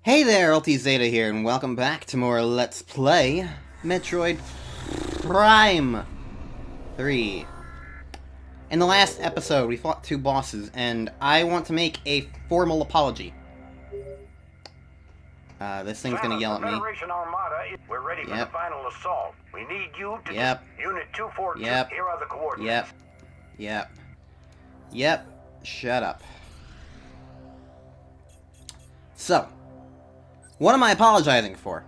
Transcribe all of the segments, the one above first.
Hey there, LT Zeta here, and welcome back to more Let's Play Metroid Prime 3. In the last episode, we fought two bosses, and I want to make a formal apology. This thing's gonna yell at me. Armada, we're ready for the final assault. We need you to Unit 242. Here are the coordinates. Yep. Shut up. So, what am I apologizing for?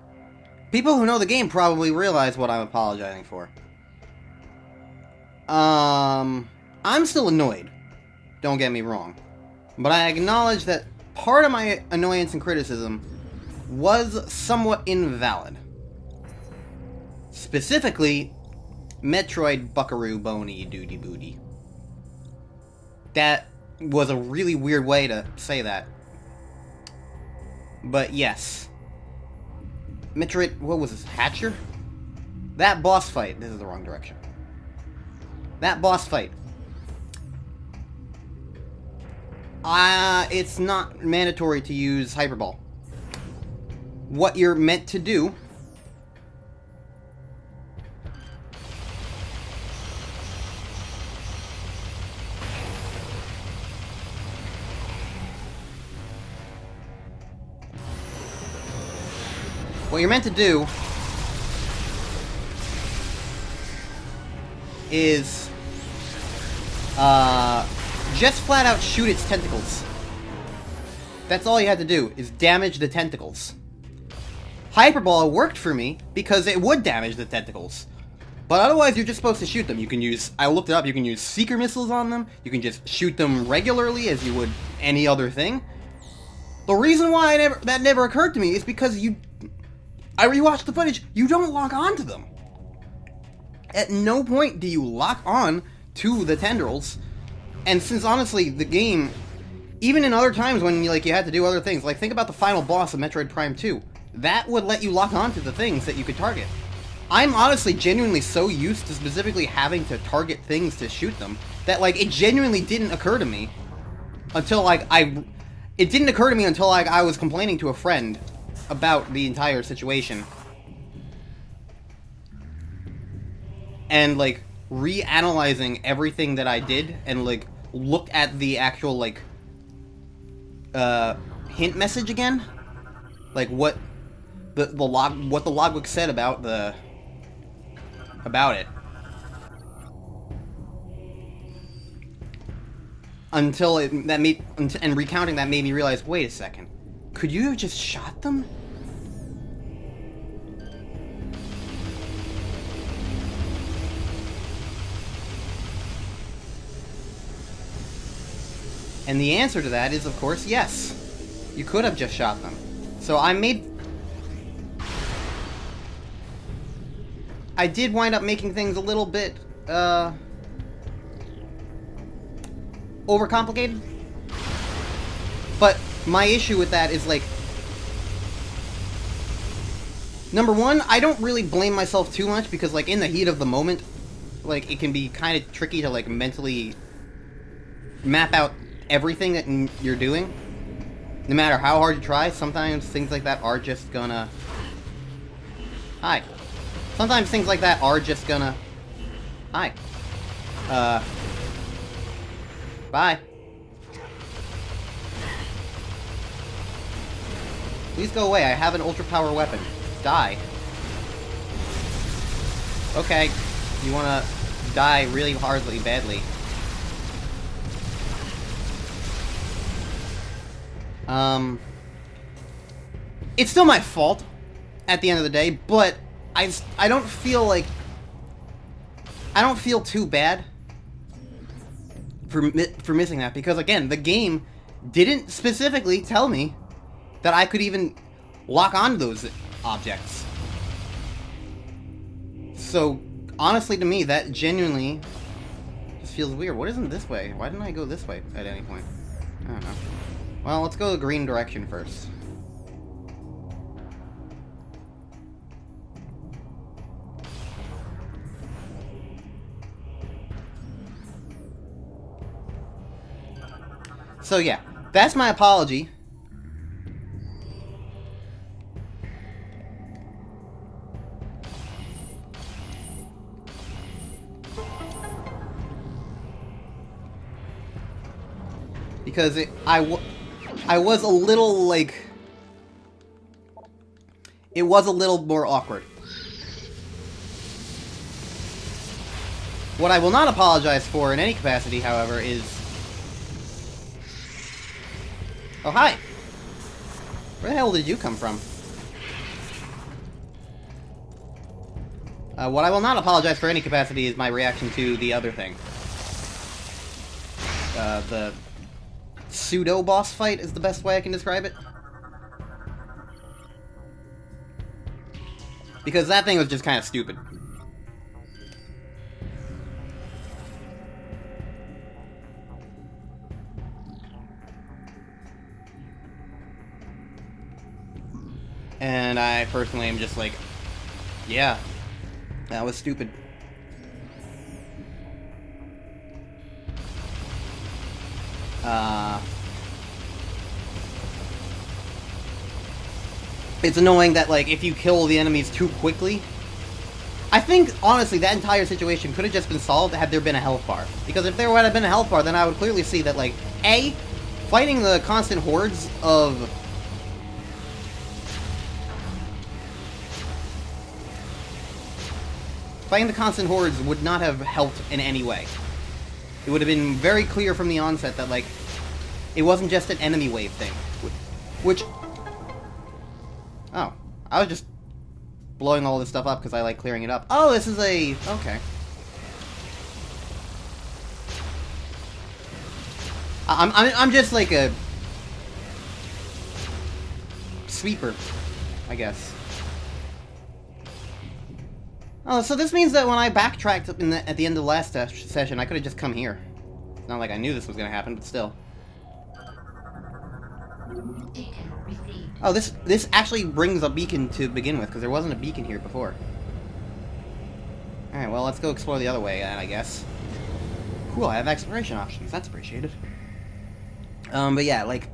People who know the game probably realize what I'm apologizing for. I'm still annoyed. Don't get me wrong. But I acknowledge that part of my annoyance and criticism was somewhat invalid. Specifically, Metroid Buckaroo Boney Doody Booty. That was a really weird way to say that. But yes. Metroid, what was this, Hatcher? That boss fight, this is the wrong direction. That boss fight. It's not mandatory to use Hyperball. What you're meant to do is just flat out shoot its tentacles. That's all you had to do, is damage the tentacles. Hyperball worked for me because it would damage the tentacles. But otherwise, you're just supposed to shoot them. You can use, I looked it up, you can use seeker missiles on them. You can just shoot them regularly as you would any other thing. The reason why that never occurred to me is because I rewatched the footage, you don't lock on to them. At no point do you lock on to the tendrils. And since honestly, the game, even in other times when you had to do other things, like think about the final boss of Metroid Prime 2. That would let you lock onto the things that you could target. I'm honestly genuinely so used to specifically having to target things to shoot them that it genuinely didn't occur to me until it didn't occur to me until I was complaining to a friend about the entire situation. And reanalyzing everything that I did and looked at the actual hint message again. What the logbook said about it. And recounting that made me realize, wait a second. Could you have just shot them? And the answer to that is, of course, yes. You could have just shot them. So I did wind up making things a little bit, overcomplicated. But my issue with that is, number one, I don't really blame myself too much because, in the heat of the moment, it can be kind of tricky to, mentally map out everything that you're doing. No matter how hard you try, sometimes things like that are just gonna... Hi. Sometimes things like that are just gonna... Hi. Bye. Please go away, I have an ultra power weapon. Die. Okay. You wanna die really hardly, badly. It's still my fault at the end of the day, but I don't feel too bad for missing that because again, the game didn't specifically tell me that I could even lock onto those objects. So honestly, to me, that genuinely just feels weird. What isn't this way? Why didn't I go this way at any point? I don't know. Well, let's go the green direction first. So yeah, that's my apology Because I was a little, like... It was a little more awkward. What I will not apologize for in any capacity, however, is... Oh, hi! Where the hell did you come from? What I will not apologize for any capacity is my reaction to the other thing. The pseudo-boss fight is the best way I can describe it. Because that thing was just kind of stupid. And I personally am just like, yeah, that was stupid. It's annoying that, like, if you kill the enemies too quickly... I think, honestly, that entire situation could have just been solved had there been a health bar. Because if there would have been a health bar, then I would clearly see that, like, A, fighting the constant hordes of... Fighting the constant hordes would not have helped in any way. It would have been very clear from the onset that, like, it wasn't just an enemy wave thing. Which... Oh. I was just blowing all this stuff up because I like clearing it up. Oh, this is a... Okay. I'm just like a... sweeper, I guess. Oh, so this means that when I backtracked at the end of the last session, I could have just come here. It's not like I knew this was going to happen, but still. Oh, this actually brings a beacon to begin with, because there wasn't a beacon here before. Alright, well, let's go explore the other way, I guess. Cool, I have exploration options. That's appreciated. But yeah, like...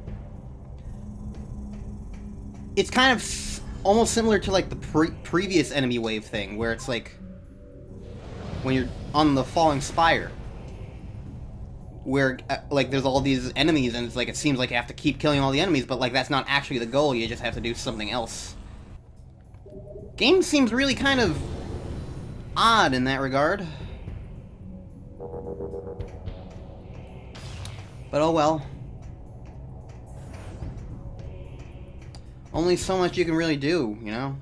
It's kind of almost similar to, like, the previous enemy wave thing, where it's like... When you're on the falling spire. Where, like, there's all these enemies, and it's like, it seems like you have to keep killing all the enemies, but, like, that's not actually the goal, you just have to do something else. Game seems really kind of odd in that regard. But oh well. Only so much you can really do, you know?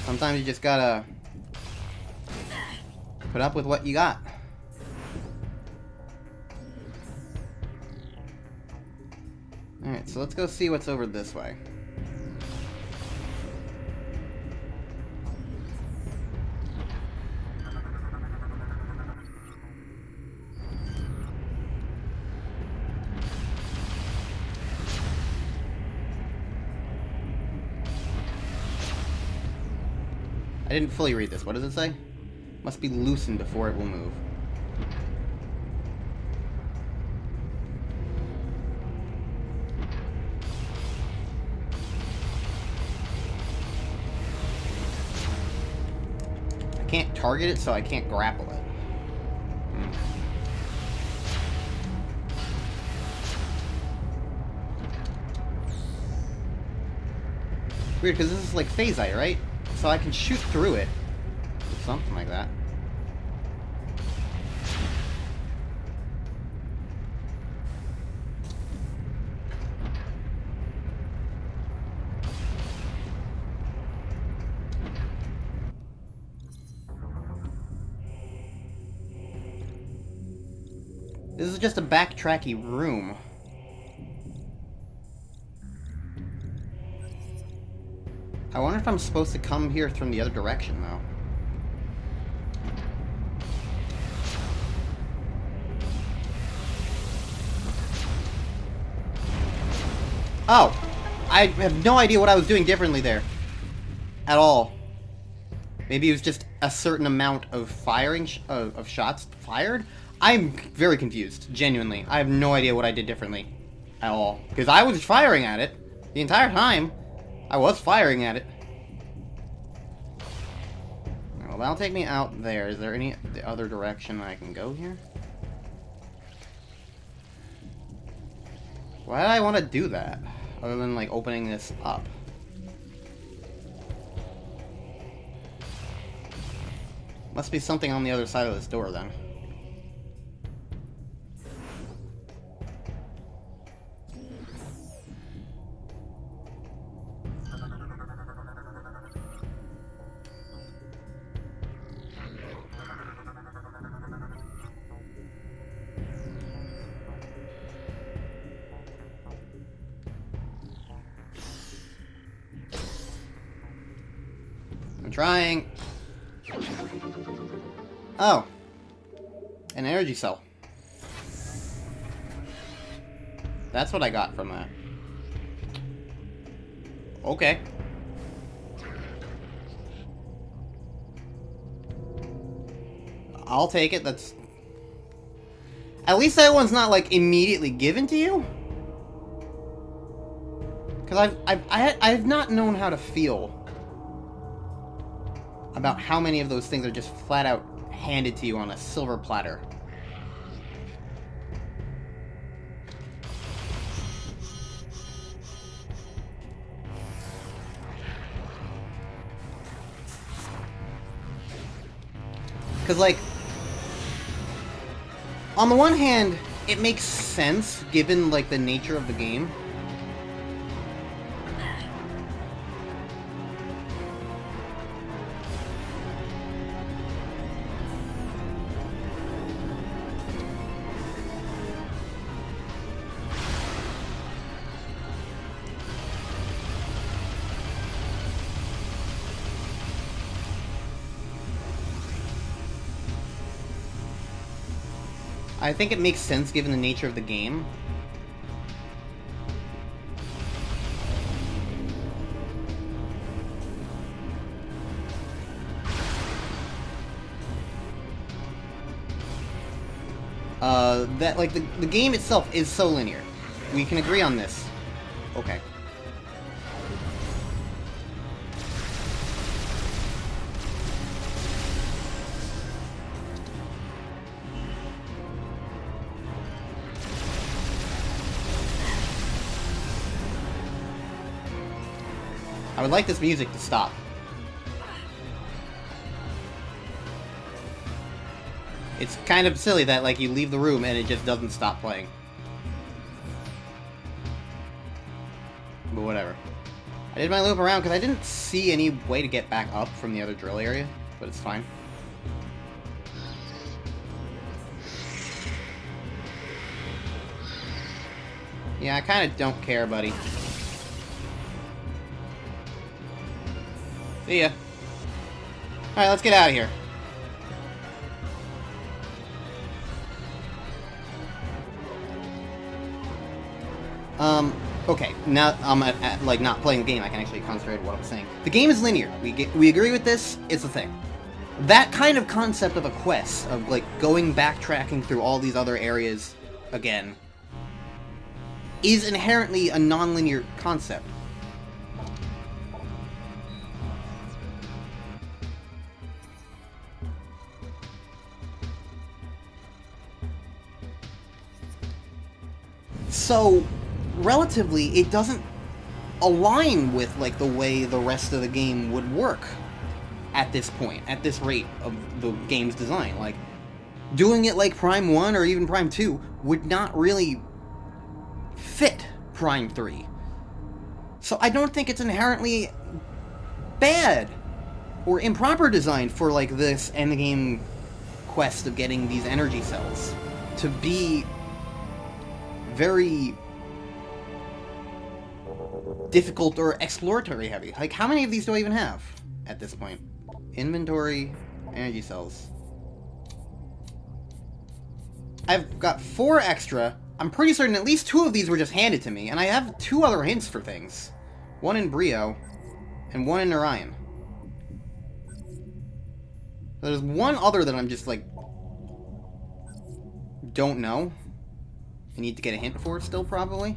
Sometimes you just gotta put up with what you got. Alright, so let's go see what's over this way. I didn't fully read this. What does it say? Must be loosened before it will move. I can't target it, so I can't grapple it. Weird, because this is like phasite, right? So I can shoot through it. Or something like that. This is just a backtracky room. I wonder if I'm supposed to come here from the other direction, though. Oh! I have no idea what I was doing differently there. At all. Maybe it was just a certain amount of firing, of shots fired? I'm very confused, genuinely. I have no idea what I did differently. At all. Because I was firing at it. The entire time. I was firing at it. Well, that'll take me out there. Is there any other direction I can go here? Why did I want to do that? Other than, like, opening this up. Must be something on the other side of this door, then. I'm trying. Oh. An energy cell. That's what I got from that. Okay. I'll take it. That's... At least that one's not, like, immediately given to you. Because I've not known how to feel about how many of those things are just flat out handed to you on a silver platter. Because, like, on the one hand, it makes sense given, like, the nature of the game. I think it makes sense given the nature of the game. That, like, the game itself is so linear. We can agree on this. Okay. I would like this music to stop. It's kind of silly that, like, you leave the room and it just doesn't stop playing. But whatever. I did my loop around because I didn't see any way to get back up from the other drill area, but it's fine. Yeah, I kind of don't care, buddy. See ya. Alright, let's get out of here. Okay, now I'm like, not playing the game, I can actually concentrate on what I'm saying. The game is linear. We agree with this, it's a thing. That kind of concept of a quest, of, like, going backtracking through all these other areas again, is inherently a non-linear concept. So, relatively, it doesn't align with, like, the way the rest of the game would work at this point, at this rate of the game's design. Like, doing it like Prime 1 or even Prime 2 would not really fit Prime 3. So I don't think it's inherently bad or improper design for, like, this endgame quest of getting these energy cells to be very difficult or exploratory heavy. Like, how many of these do I even have at this point? Inventory, energy cells. I've got 4 extra. I'm pretty certain at least 2 of these were just handed to me, and I have 2 other hints for things. One in Brio, and one in Orion. There's one other that I'm just, like, don't know. I need to get a hint for it still, probably.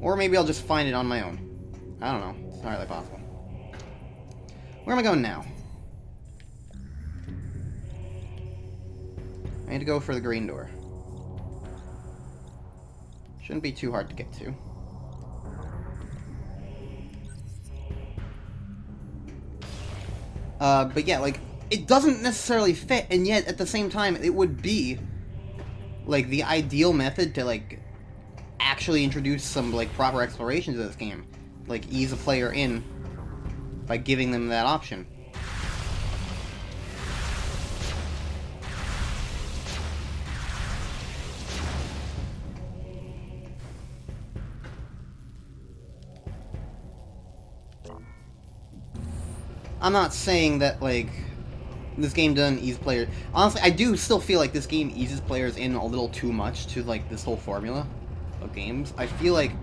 Or maybe I'll just find it on my own. I don't know. It's entirely possible. Where am I going now? I need to go for the green door. Shouldn't be too hard to get to. But yeah, like, it doesn't necessarily fit, and yet, at the same time, it would be, like, the ideal method to, like, actually introduce some, like, proper exploration to this game. Like, ease a player in by giving them that option. I'm not saying that, like, this game doesn't ease players. Honestly, I do still feel like this game eases players in a little too much to, like, this whole formula of games. I feel like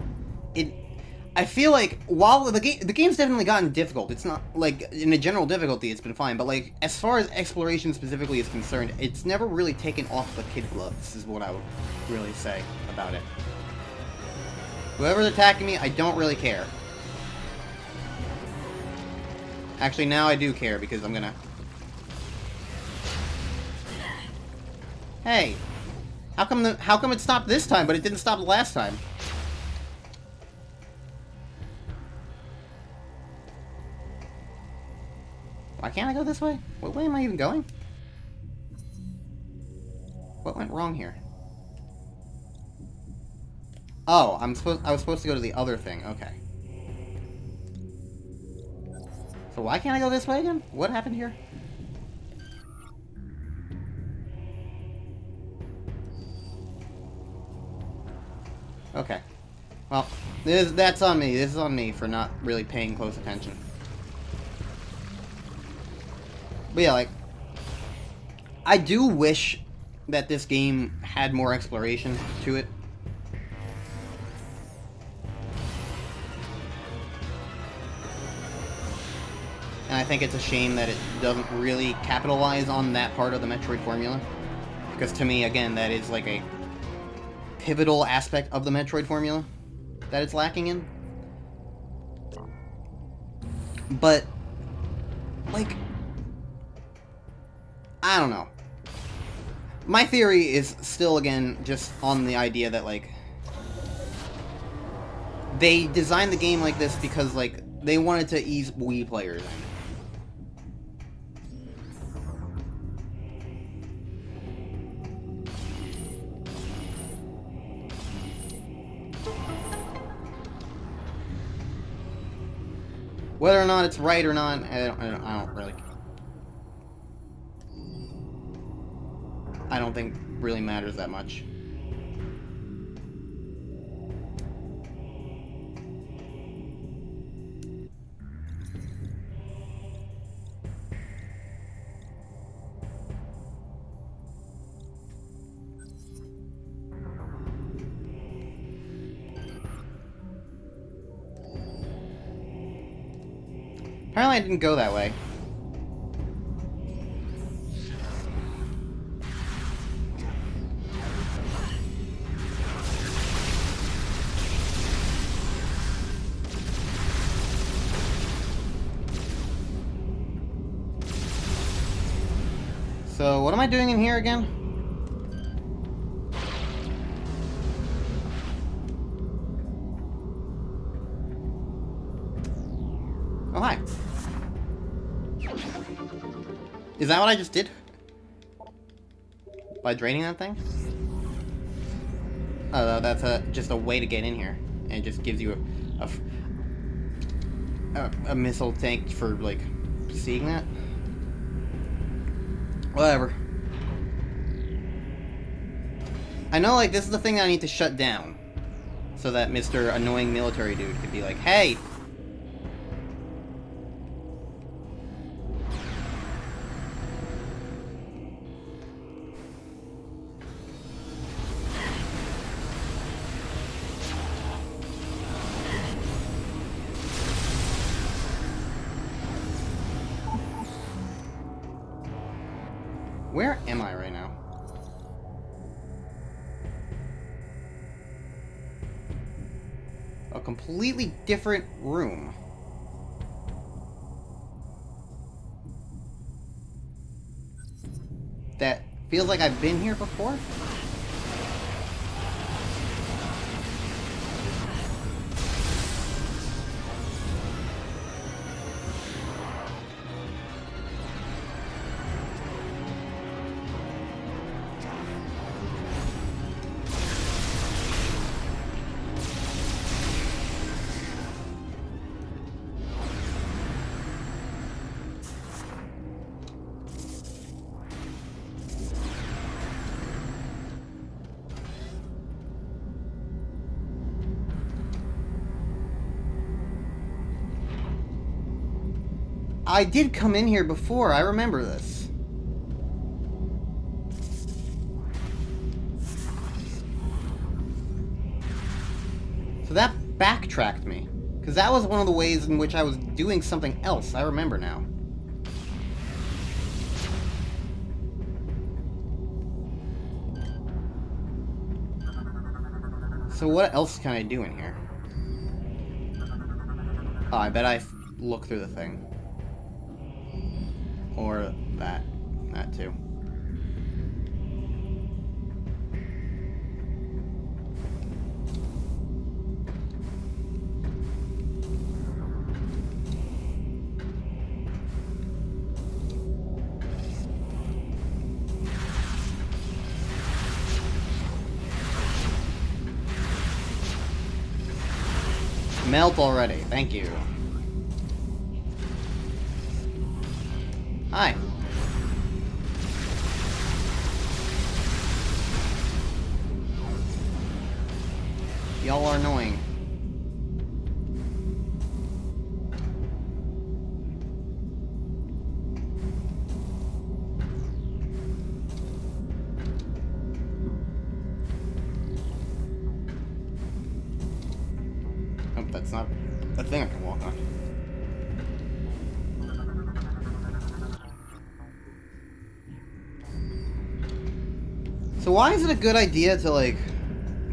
while the game's definitely gotten difficult, it's not, like, in a general difficulty, it's been fine, but, like, as far as exploration specifically is concerned, it's never really taken off the kid gloves, is what I would really say about it. Whoever's attacking me, I don't really care. Actually, now I do care, because I'm gonna... Hey! How come it stopped this time, but it didn't stop the last time? Why can't I go this way? What way am I even going? What went wrong here? Oh, I was supposed to go to the other thing, okay. So why can't I go this way again? What happened here? Okay. Well, that's on me. This is on me for not really paying close attention. But yeah, like, I do wish that this game had more exploration to it. And I think it's a shame that it doesn't really capitalize on that part of the Metroid formula. Because to me, again, that is like a pivotal aspect of the Metroid formula that it's lacking in. But, like, I don't know. My theory is still, again, just on the idea that, like, they designed the game like this because, like, they wanted to ease Wii players in. Whether or not it's right or not, I don't really... I don't think really matters that much. Apparently I didn't go that way. So, what am I doing in here again? Oh, hi. Is that what I just did? By draining that thing? Oh, that's just a way to get in here. And it just gives you a missile tank for, like, seeing that? Whatever. I know, like, this is the thing that I need to shut down. So that Mr. Annoying Military Dude could be like, hey! Where am I right now? A completely different room. That feels like I've been here before? I did come in here before. I remember this. So that backtracked me. Because that was one of the ways in which I was doing something else. I remember now. So what else can I do in here? Oh, I bet I look through the thing. Or that. That too. Melt already. Thank you. Hi. Y'all are annoying. Oh, that's not a thing I can walk on. So why is it a good idea to, like,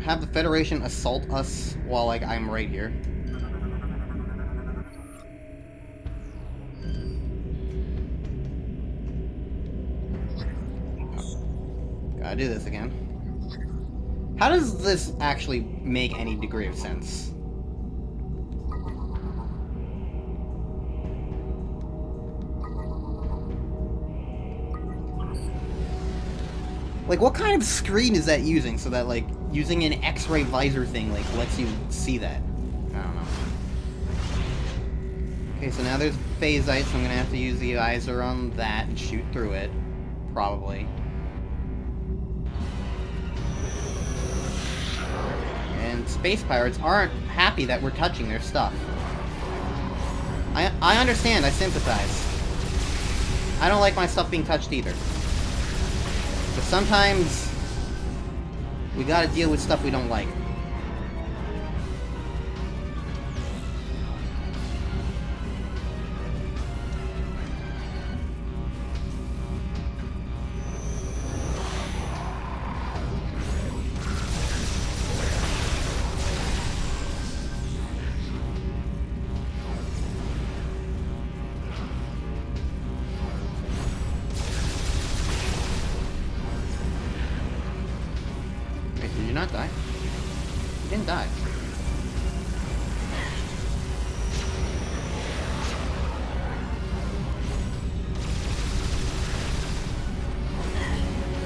have the Federation assault us while, like, I'm right here? Gotta do this again. How does this actually make any degree of sense? Like, what kind of screen is that using so that, like, using an X-ray visor thing, like, lets you see that? I don't know. Okay, so now there's phasite, so I'm gonna have to use the visor on that and shoot through it. Probably. And space pirates aren't happy that we're touching their stuff. I understand, I sympathize. I don't like my stuff being touched either. But sometimes, we gotta deal with stuff we don't like. Did you not die? You didn't die.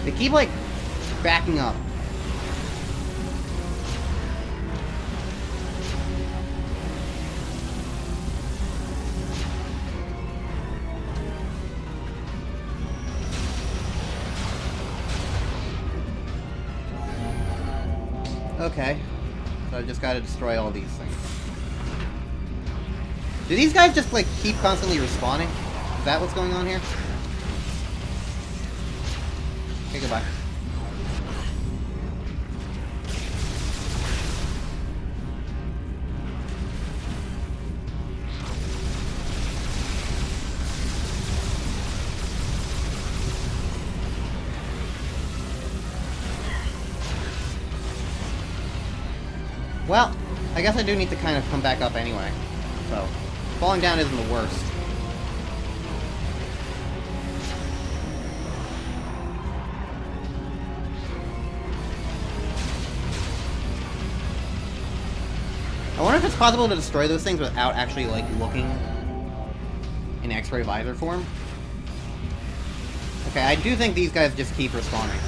They keep, like, backing up. Okay. So I just gotta destroy all these things. Do these guys just, like, keep constantly respawning? Is that what's going on here? Okay, goodbye. Well, I guess I do need to kind of come back up anyway. So, falling down isn't the worst. I wonder if it's possible to destroy those things without actually, like, looking in X-ray visor form. Okay, I do think these guys just keep respawning.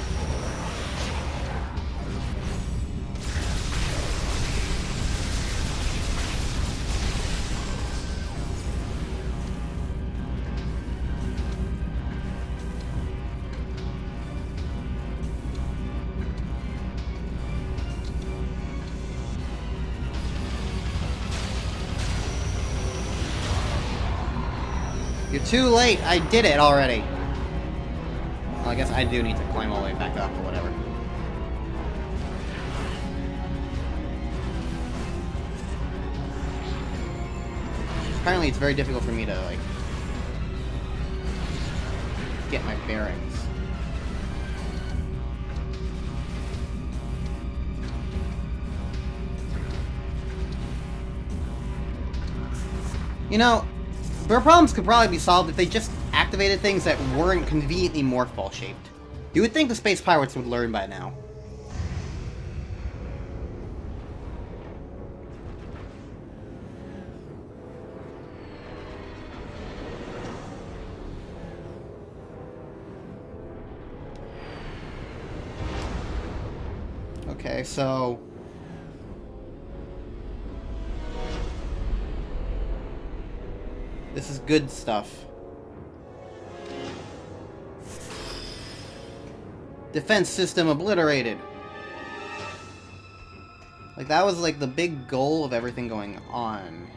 You're too late. I did it already. Well, I guess I do need to climb all the way back up or whatever. Apparently it's very difficult for me to, like, get my bearings. You know, their problems could probably be solved if they just activated things that weren't conveniently morph ball shaped. You would think the space pirates would learn by now. Okay, so... this is good stuff. Defense system obliterated. Like, that was, like, the big goal of everything going on.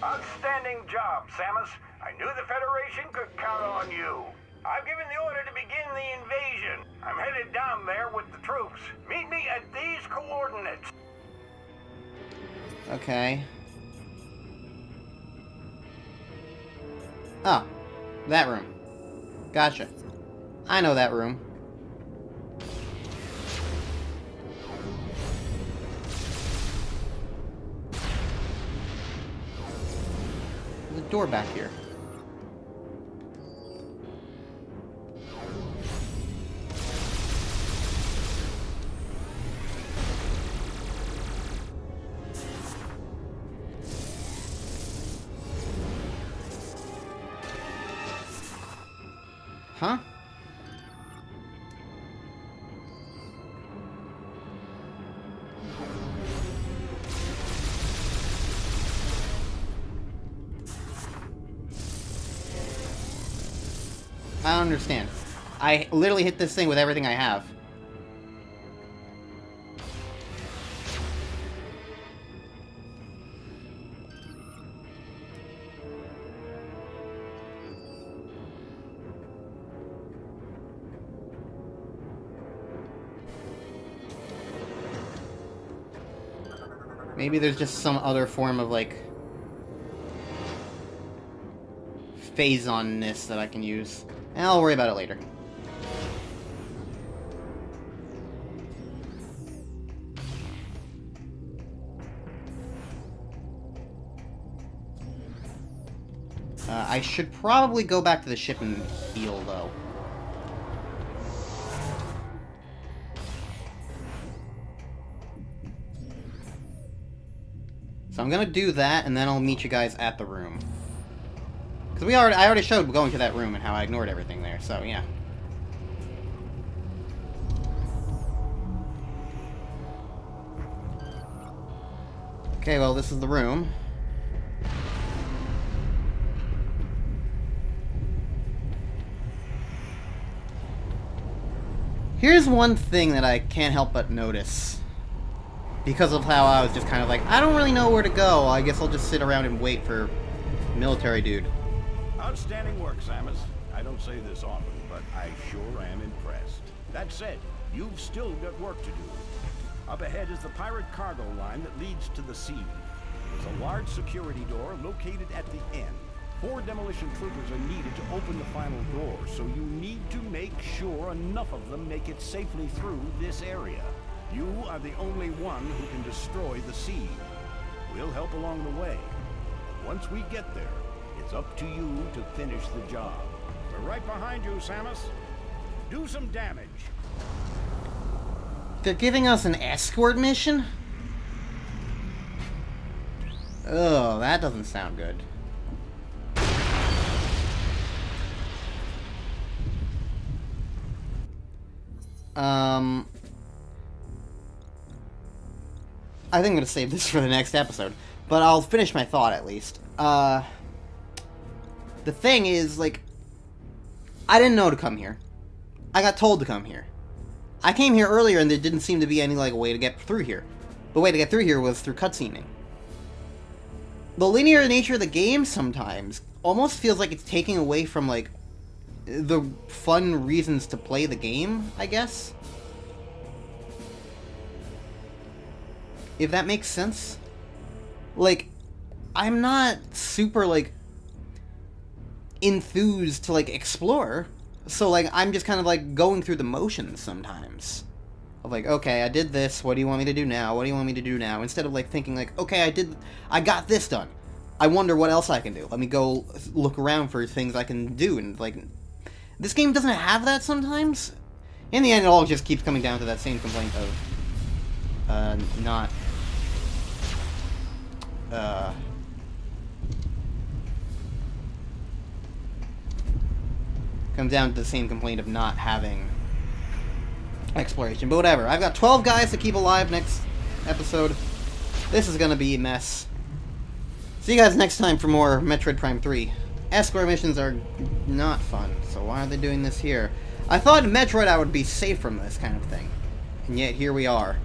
Outstanding job, Samus. I knew the Federation could count on you. I've given the order to begin the invasion. I'm headed down there with the troops. Meet me at these coordinates. Okay. Oh, that room. Gotcha. I know that room. There's a door back here. Huh? I don't understand. I literally hit this thing with everything I have. Maybe there's just some other form of, like, phasonness that I can use. And I'll worry about it later. I should probably go back to the ship and heal, though. So I'm gonna do that, and then I'll meet you guys at the room. Because I already showed going to that room and how I ignored everything there, so yeah. Okay, well, this is the room. Here's one thing that I can't help but notice. Because of how I was just kind of like, I don't really know where to go. I guess I'll just sit around and wait for military dude. Outstanding work, Samus. I don't say this often, but I sure am impressed. That said, you've still got work to do. Up ahead is the pirate cargo line that leads to the sea. There's a large security door located at the end. 4 demolition troopers are needed to open the final door, so you need to make sure enough of them make it safely through this area. You are the only one who can destroy the seed. We'll help along the way. Once we get there, it's up to you to finish the job. We're right behind you, Samus. Do some damage. They're giving us an escort mission? Oh, that doesn't sound good. I think I'm gonna save this for the next episode, but I'll finish my thought at least. The thing is, like, I didn't know to come here. I got told to come here. I came here earlier and there didn't seem to be any, like, way to get through here. The way to get through here was through cutscening. The linear nature of the game sometimes almost feels like it's taking away from, like, the fun reasons to play the game, I guess. If that makes sense. Like, I'm not super, like, enthused to, like, explore. So, like, I'm just kind of, like, going through the motions sometimes. Of, like, okay, I did this, what do you want me to do now? What do you want me to do now? Instead of, like, thinking, like, okay, I got this done. I wonder what else I can do. Let me go look around for things I can do. And, like, this game doesn't have that sometimes. In the end, it all just keeps coming down to that same complaint of, not... comes down to the same complaint of not having exploration. But whatever. I've got 12 guys to keep alive next episode. This is gonna be a mess. See you guys next time for more Metroid Prime 3. Escort missions are not fun, so why are they doing this here? I thought in Metroid I would be safe from this kind of thing. And yet here we are.